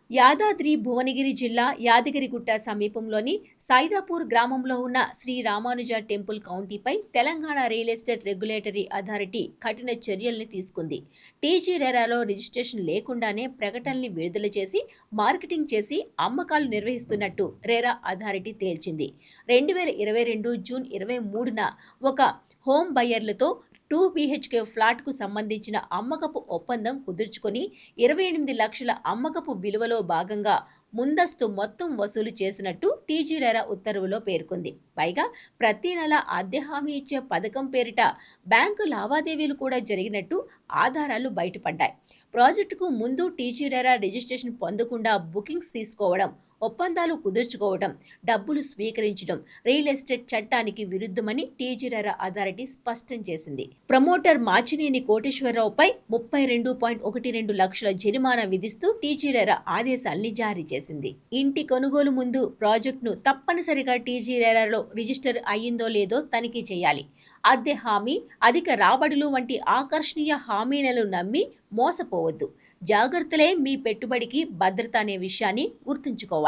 యాదాద్రి భువనగిరి జిల్లా యాదగిరిగుట్ట సమీపంలోని సైదాపూర్ గ్రామంలో ఉన్న శ్రీ రామానుజ టెంపుల్ కౌంటీపై Telangana real estate regulatory authority కఠిన చర్యల్ని తీసుకుంది. టీజీ రెరాలో రిజిస్ట్రేషన్ లేకుండానే ప్రకటనల్ని విడుదల చేసి మార్కెటింగ్ చేసి అమ్మకాలు నిర్వహిస్తున్నట్టు రెరా అథారిటీ తేల్చింది. 2022 జూన్ 23న ఒక హోమ్ బయ్యర్లతో 2 బీహెచ్కే ఫ్లాట్కు సంబంధించిన అమ్మకపు ఒప్పందం కుదుర్చుకొని 28 లక్షల అమ్మకపు విలువలో భాగంగా ముందస్తు మొత్తం వసూలు చేసినట్టు టీజీ రెరా ఉత్తర్వులో పేర్కొంది. పైగా ప్రతి నెల అద్దె హామీ ఇచ్చే పథకం పేరిట బ్యాంకు లావాదేవీలు కూడా జరిగినట్టు ఆధారాలు బయటపడ్డాయి. ప్రాజెక్టుకు ముందు టీజీ రెరా రిజిస్ట్రేషన్ పొందకుండా బుకింగ్స్ తీసుకోవడం, ఒప్పందాలు కుదుర్చుకోవడం, డబ్బులు స్వీకరించడం రియల్ ఎస్టేట్ చట్టానికి విరుద్ధమని టీజీ రెరా అథారిటీ స్పష్టం చేసింది. ప్రమోటర్ మాచినేని కోటేశ్వరరావుపై 32.12 లక్షల జరిమానా విధిస్తూ టీజీ రెరా ఆదేశాల్ని జారీ చేసింది. ఇంటి కొనుగోలు ముందు ప్రాజెక్టును తప్పనిసరిగా టీజీ రెరాలో రిజిస్టర్ అయ్యిందో లేదో తనిఖీ చేయాలి. అద్దె హామీ, అధిక రాబడులు వంటి ఆకర్షణీయ హామీలను నమ్మి మోసపోవద్దు. జాగ్రత్తలే మీ పెట్టుబడికి భద్రత అనే విషయాన్ని గుర్తుంచుకోవాలి.